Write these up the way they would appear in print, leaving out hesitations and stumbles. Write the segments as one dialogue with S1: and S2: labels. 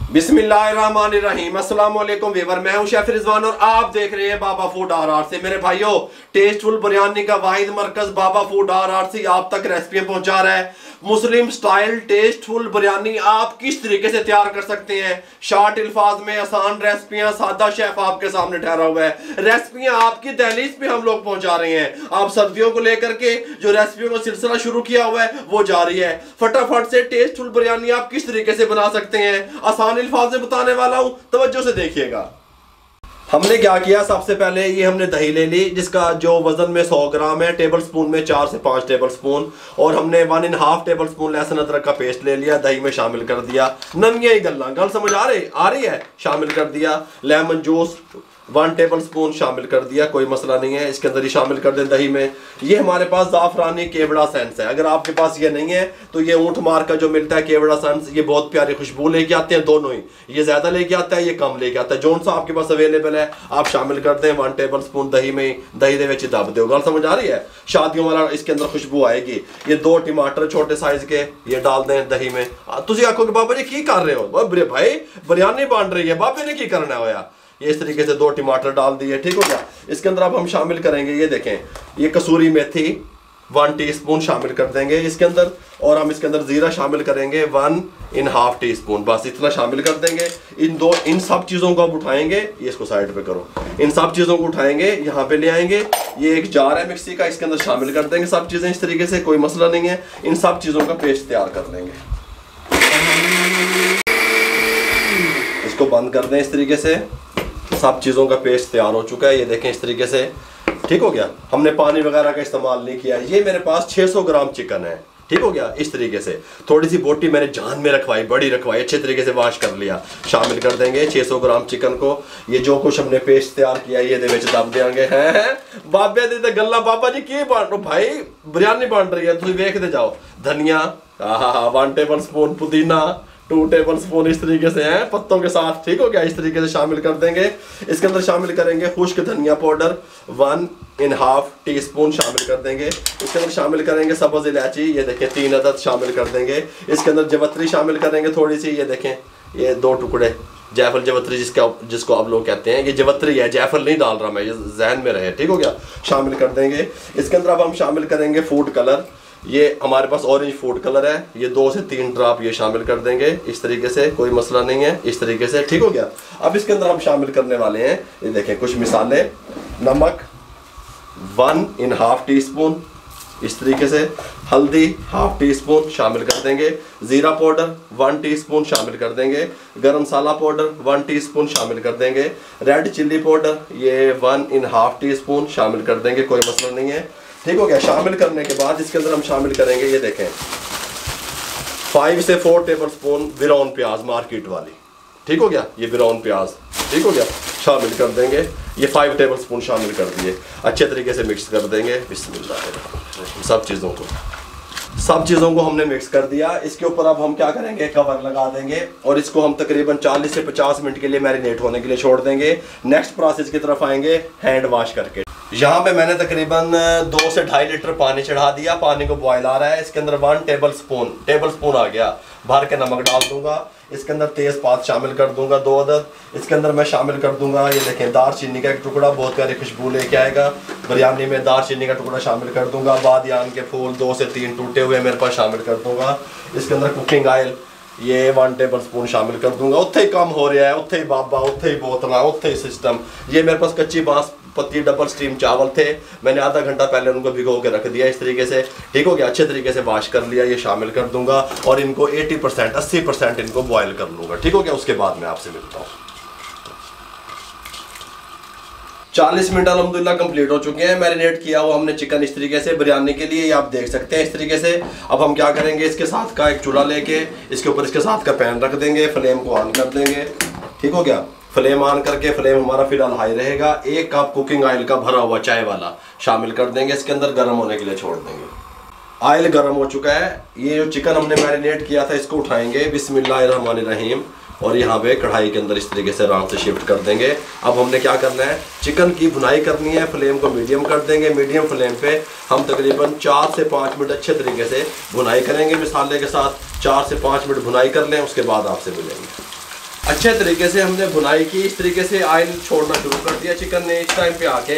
S1: बिस्मिल्लाहिर्रहमानिर्रहीम। अस्सलाम वालेकुम वीवर, मैं हूं शेफ रिजवान और आप देख रहे हैं बाबा फूड आर से। मेरे भाइयों, टेस्टफुल बिरयानी का वाहिद मरकज बाबा फूड आर से आप तक रेसिपियां पहुंचा रहा है। मुस्लिम स्टाइल टेस्टफुल बिरयानी आप किस तरीके से तैयार कर सकते हैं, शॉर्ट अल्फाज में आसान रेसिपियां, सादा शेफ आपके सामने ठहरा हुआ है। रेसिपियां आपकी दहलीज पे हम लोग पहुंचा रहे हैं। आप सर्दियों को लेकर के जो रेसिपियों का सिलसिला शुरू किया हुआ है वो जारी है। फटाफट से टेस्टफुल बिरयानी आप किस तरीके से बना सकते हैं आसान अल्फाज में बताने वाला हूं, तवज्जो से देखिएगा। हमने क्या किया, सबसे पहले ये हमने दही ले ली जिसका जो वजन में 100 ग्राम है। टेबल स्पून में 4 से 5 टेबल स्पून, और हमने 1.5 टेबल स्पून लहसुन अदरक का पेस्ट ले लिया, दही में शामिल कर दिया। नमिया ही गल समझ आ रही है, शामिल कर दिया। लेमन जूस 1 टेबल स्पून शामिल कर दिया, कोई मसला नहीं है। इसके अंदर ही शामिल कर दें दही में। ये हमारे पास जाफरानी केवड़ा सेंस है, अगर आपके पास ये नहीं है तो ये ऊंट मार का जो मिलता है केवड़ा सेंस, ये बहुत प्यारी खुशबू लेके आते हैं दोनों ही। ये ज्यादा लेके आता है, ये कम लेके आता है। जोन सा आपके पास अवेलेबल है आप शामिल कर दें। 1 टेबल स्पून दही में, दही दे विच दब दो। गल समझ आ रही है, शादियों वाला इसके अंदर खुशबू आएगी। ये 2 टमाटर छोटे साइज के ये डाल दें दही में। तुझे आखो कि बाबा जी की कर रहे हो भाई, बिरयानी बन रही है, बाबे ने की करना होया। ये इस तरीके से 2 टमाटर डाल दिए, ठीक हो गया। इसके अंदर अब हम शामिल करेंगे, ये देखें, ये कसूरी मेथी 1 टीस्पून शामिल कर देंगे इसके अंदर। और हम इसके अंदर जीरा शामिल करेंगे 1.5 टीस्पून, बस इतना शामिल कर देंगे। इन सब चीज़ों को आप उठाएंगे, ये इसको साइड पे करो। इन सब चीज़ों को उठाएंगे, यहाँ पे ले आएंगे। ये एक जार है मिक्सी का, इसके अंदर शामिल कर देंगे सब चीज़ें इस तरीके से, कोई मसला नहीं है। इन सब चीज़ों का पेस्ट तैयार कर लेंगे। इसको बंद कर दें इस तरीके से। सब चीज़ों का पेस्ट तैयार हो चुका है, ये देखें इस तरीके से, ठीक हो गया। हमने पानी वगैरह का इस्तेमाल नहीं किया। ये मेरे पास 600 ग्राम चिकन है, ठीक हो गया। इस तरीके से थोड़ी सी बोटी मैंने जान में रखवाई, बड़ी रखवाई, अच्छे तरीके से वॉश कर लिया। शामिल कर देंगे 600 ग्राम चिकन को। ये जो कुछ हमने पेस्ट तैयार किया ये दब देंगे। हैं बाबे दी गल्ला बाबा जी की बन भाई, बिरयानी बन रही है, तुम देखते जाओ। धनिया 1 टेबल स्पून, पुदीना 2 टेबल स्पून इस तरीके से हैं पत्तों के साथ, ठीक हो गया। इस तरीके से शामिल कर देंगे। इसके अंदर शामिल करेंगे खुश्क धनिया पाउडर 1.5 टीस्पून शामिल कर देंगे। इसके अंदर शामिल करेंगे सब्ज इलायची, ये देखें 3 अदद शामिल कर देंगे। इसके अंदर जवत्री शामिल करेंगे थोड़ी सी, ये देखें ये 2 टुकड़े जायफल जवत्री जिसको आप लोग कहते हैं, ये जवत्री है, जायफल नहीं डाल रहा मैं, ये जहन में रहे, ठीक हो गया। शामिल कर देंगे। इसके अंदर अब हम शामिल करेंगे फूड कलर। ये हमारे पास ऑरेंज फूड कलर है, ये 2 से 3 ड्रॉप ये शामिल कर देंगे इस तरीके से, कोई मसला नहीं है, इस तरीके से, ठीक हो गया। अब इसके अंदर हम शामिल करने वाले हैं, ये देखें कुछ मिसाले। नमक 1.5 टीस्पून इस तरीके से, हल्दी 1/2 टीस्पून शामिल कर देंगे, जीरा पाउडर 1 टीस्पून शामिल कर देंगे, गरम मसाला पाउडर 1 टीस्पून शामिल कर देंगे, रेड चिल्ली पाउडर ये 1.5 टीस्पून शामिल कर देंगे, कोई मसला नहीं है, ठीक हो गया। शामिल करने के बाद इसके अंदर हम शामिल करेंगे, ये देखें 5 से 4 टेबल स्पून ब्राउन प्याज मार्केट वाली, ठीक हो गया। ये ब्राउन प्याज, ठीक हो गया, शामिल कर देंगे। ये 5 टेबल स्पून शामिल कर दिए, अच्छे तरीके से मिक्स कर देंगे। बिस्मिल्लाह। सब चीज़ों को हमने मिक्स कर दिया। इसके ऊपर अब हम क्या करेंगे, कवर लगा देंगे और इसको हम तकरीबन 40 से 50 मिनट के लिए मैरिनेट होने के लिए छोड़ देंगे। नेक्स्ट प्रोसेस की तरफ आएंगे, हैंड वॉश करके। यहाँ पे मैंने तकरीबन 2 से 2.5 लीटर पानी चढ़ा दिया, पानी को बॉयल आ रहा है। इसके अंदर 1 टेबल स्पून आ गया भर के नमक डाल दूंगा। इसके अंदर तेज़पात शामिल कर दूंगा 2 अदद। इसके अंदर मैं शामिल कर दूंगा, ये देखें दारचीनी का एक टुकड़ा, बहुत प्यारी खुशबू लेके आएगा बिरयानी में। दारचीनी का टुकड़ा शामिल कर दूंगा। बादियान के फूल 2 से 3 टूटे हुए मेरे पास शामिल कर दूंगा। इसके अंदर कुकिंग ऑयल ये 1 टेबल स्पून शामिल कर दूंगा। उत्थे ही कम हो रहा है, उत्थे ही बाबा, उत्थे ही बोतला, उत्थे ही सिस्टम। ये मेरे पास कच्ची बांस पत्ती डबल स्टीम चावल थे, मैंने आधा घंटा पहले उनको भिगो के रख दिया इस तरीके से, ठीक हो गया। अच्छे तरीके से वॉश कर लिया, ये शामिल कर दूंगा और इनको 80% इनको बॉयल कर लूंगा, ठीक हो गया। उसके बाद मैं आपसे मिलता हूँ। 40 मिनट अल्हम्दुलिल्लाह कंप्लीट हो चुके हैं। मैरिनेट किया हुआ हमने चिकन इस तरीके से बिरयानी के लिए, ये आप देख सकते हैं इस तरीके से। अब हम क्या करेंगे, इसके साथ का एक चूल्हा लेके इसके ऊपर इसके साथ का पैन रख देंगे, फ्लेम को ऑन कर देंगे, ठीक हो गया। फ्लेम ऑन करके, फ्लेम हमारा फिलहाल हाई रहेगा। 1 कप कुकिंग ऑयल का भरा हुआ चाय वाला शामिल कर देंगे इसके अंदर, गर्म होने के लिए छोड़ देंगे। ऑयल गर्म हो चुका है। ये जो चिकन हमने मैरिनेट किया था इसको उठाएंगे बिस्मिल्लाहिर्रहमानिर्रहीम और यहाँ पे कढ़ाई के अंदर इस तरीके से आराम से शिफ्ट कर देंगे। अब हमने क्या करना है, चिकन की भुनाई करनी है। फ्लेम को मीडियम कर देंगे। मीडियम फ्लेम पे हम तकरीबन 4 से 5 मिनट अच्छे तरीके से भुनाई करेंगे मसाले के साथ। 4 से 5 मिनट भुनाई कर लें, उसके बाद आपसे मिलेंगे। अच्छे तरीके से हमने भुनाई की, इस तरीके से ऑयल छोड़ना शुरू कर दिया चिकन ने। इस टाइम पे आके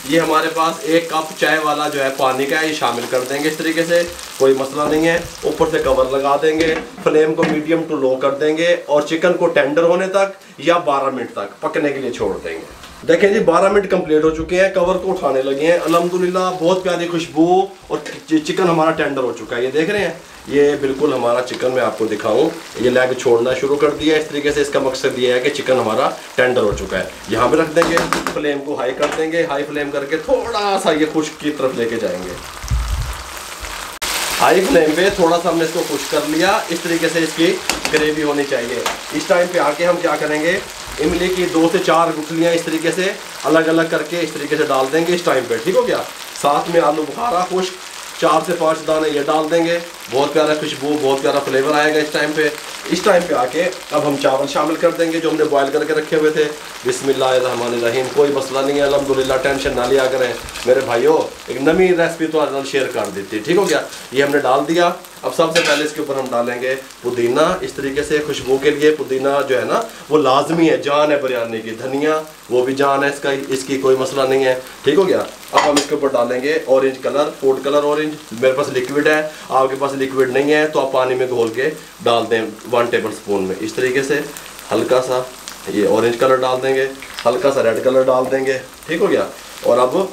S1: ये हमारे पास 1 कप चाय वाला जो है पानी का है, ये शामिल कर देंगे इस तरीके से, कोई मसला नहीं है। ऊपर से कवर लगा देंगे, फ्लेम को मीडियम टू लो कर देंगे और चिकन को टेंडर होने तक या 12 मिनट तक पकने के लिए छोड़ देंगे। देखें जी 12 मिनट कंप्लीट हो चुके हैं, कवर को उठाने लगे हैं। अल्हम्दुलिल्लाह बहुत प्यारी खुशबू और चिकन हमारा टेंडर हो चुका है। ये देख रहे हैं, ये बिल्कुल हमारा चिकन मैं आपको दिखाऊं, ये लेग छोड़ना शुरू कर दिया इस तरीके से। इसका मकसद ये है कि चिकन हमारा टेंडर हो चुका है। यहाँ पे रख देंगे, फ्लेम को हाई कर देंगे, हाई फ्लेम करके थोड़ा सा ये खुश्क की तरफ लेके जाएंगे। हाई फ्लेम पे थोड़ा सा हमने इसको खुश कर लिया, इस तरीके से इसकी ग्रेवी होनी चाहिए। इस टाइम पे आके हम क्या करेंगे, इमली की 2 से 4 गुठलियाँ इस तरीके से अलग अलग करके इस तरीके से डाल देंगे इस टाइम पे, ठीक हो गया। साथ में आलू बुखारा खुश्क 4 से 5 दाने ये डाल देंगे, बहुत प्यारा खुशबू, बहुत प्यारा फ्लेवर आएगा इस टाइम पे। इस टाइम पे आके अब हम चावल शामिल कर देंगे जो हमने बॉयल करके रखे हुए थे। बिस्मिल्लाहिर्रहमानिर्रहीम, कोई मसला नहीं है अल्हम्दुलिल्लाह, टेंशन ना लिया करें मेरे भाइयों, एक नई रेसिपी तो आज शेयर कर देती, ठीक हो गया। ये हमने डाल दिया। अब सबसे पहले इसके ऊपर हम डालेंगे पुदीना, इस तरीके से खुशबू के लिए पुदीना जो है ना वो लाजमी है, जान है बिरयानी की। धनिया वो भी जान है इसका, इसकी कोई मसला नहीं है, ठीक हो गया। अब हम इसके ऊपर डालेंगे orange colour, food colour orange, मेरे पास लिक्विड है, आपके पास लिक्विड नहीं है तो आप पानी में घोल के डाल दें 1 टेबल स्पून में। इस तरीके से हल्का सा ये ऑरेंज कलर डाल देंगे, हल्का सा रेड कलर डाल देंगे, ठीक हो गया। और अब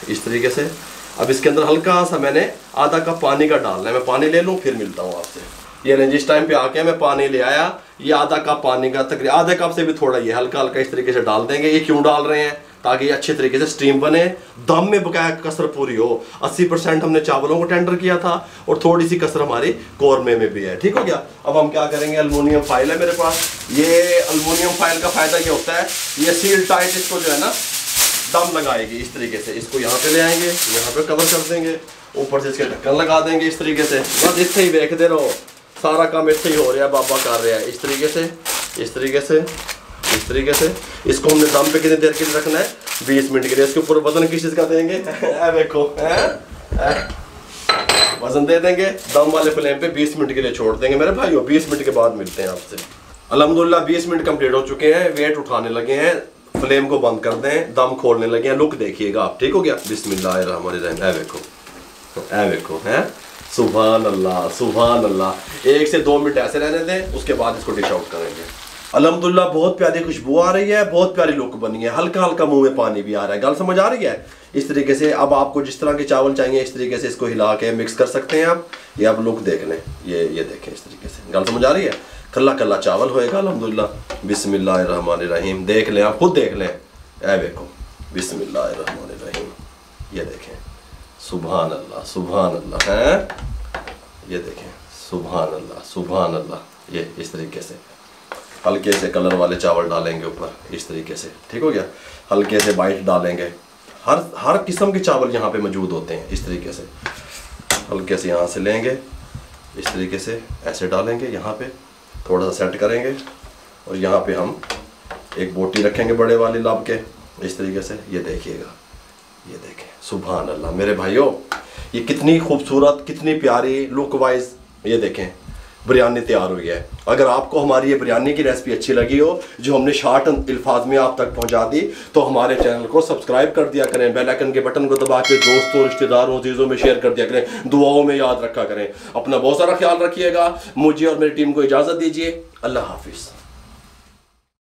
S1: इस तरीके से अब इसके अंदर हल्का सा मैंने आधा कप पानी का डालना है। मैं पानी ले लूँ फिर मिलता हूँ आपसे। ये जिस टाइम पे आके मैं पानी ले आया, ये आधा कप पानी का तकरीबन आधे कप से भी थोड़ा ये हल्का हल्का इस तरीके से डाल देंगे। ये क्यों डाल रहे हैं, ताकि ये अच्छे तरीके से स्टीम बने, दम में बकाया कसर पूरी हो। 80% हमने चावलों को टेंडर किया था और थोड़ी सी कसर हमारी कौरमे में भी है, ठीक हो गया। अब हम क्या करेंगे, अल्मोनियम फाइल है मेरे पास। ये अल्मोनियम फाइल का फायदा ये होता है, ये सील टाइट इसको जो है ना दम लगाएगी इस तरीके से। इसको यहाँ पे ले आएंगे, यहाँ पे कवर कर देंगे, ऊपर से इसके ढक्कन लगा देंगे इस तरीके से। बस इससे ही देखते रहो, सारा काम इससे ही हो रहा है, बाबा कर रहा है। इस तरीके से, इस तरीके से, इस तरीके से। इसको हमने दम पे कितनी देर के लिए रखना है, 20 मिनट के लिए। इसके ऊपर वजन किस चीज़ का देंगे देखो, वजन दे देंगे, दम वाले फ्लेम पे 20 मिनट के लिए छोड़ देंगे मेरे भाइयों। 20 मिनट के बाद मिलते हैं आपसे। अल्हम्दुलिल्लाह 20 मिनट कंप्लीट हो चुके हैं, वेट उठाने लगे हैं, फ्लेम को बंद कर दें, दम खोलने लगे हैं। लुक देखिएगा आप, ठीक हो गया। बिस्मिल्लाहिर्रहमानिर्रहीम, ऐ देखो, ऐ देखो, हैं सुभान अल्लाह, सुभान अल्लाह। 1 से 2 मिनट ऐसे रहने दें, उसके बाद इसको डिश आउट करेंगे। अल्हम्दुलिल्लाह बहुत प्यारी खुशबू आ रही है, बहुत प्यारी लुक बनी है, हल्का हल्का मुंह में पानी भी आ रहा है। गल समझ आ रही है। इस तरीके से अब आपको जिस तरह के चावल चाहिए इस तरीके से इसको हिला के मिक्स कर सकते हैं आप। ये आप लुक देख लें, ये देखें इस तरीके से। गल समझ आ रही है, कल्ला कल्ला चावल होएगा अल्हम्दुलिल्लाह। बिस्मिल्लाहिर्रहमानिर्रहीम, देख लें आप, खुद देख लें, ऐ देखो, बिस्मिल्लाहिर्रहमानिर्रहीम, ये देखें, सुभान अल्लाह, सुभान अल्लाह, हैं ये देखें, सुभान अल्लाह, सुभान अल्लाह। ये इस तरीके से हल्के से कलर वाले चावल डालेंगे ऊपर इस तरीके से, ठीक हो गया। हल्के से वाइट डालेंगे, हर किस्म के चावल यहाँ पे मौजूद होते हैं इस तरीके से। हल्के से यहाँ से लेंगे, इस तरीके से ऐसे डालेंगे, यहाँ पे थोड़ा सा सेट करेंगे और यहाँ पे हम एक बोटी रखेंगे बड़े वाली लाभ के इस तरीके से। ये देखिएगा, ये देखें, सुभान अल्लाह मेरे भाइयों, ये कितनी खूबसूरत, कितनी प्यारी लुक वाइज ये देखें बिरयानी तैयार हुई है। अगर आपको हमारी ये बिरयानी की रेसिपी अच्छी लगी हो, जो हमने शॉर्ट अल्फाज में आप तक पहुंचा दी, तो हमारे चैनल को सब्सक्राइब कर दिया करें, बेल आइकन के बटन को दबा के दोस्तों, रिश्तेदारों, चीज़ों में शेयर कर दिया करें, दुआओं में याद रखा करें। अपना बहुत सारा ख्याल रखिएगा, मुझे और मेरी टीम को इजाज़त दीजिए। अल्लाह हाफिज़।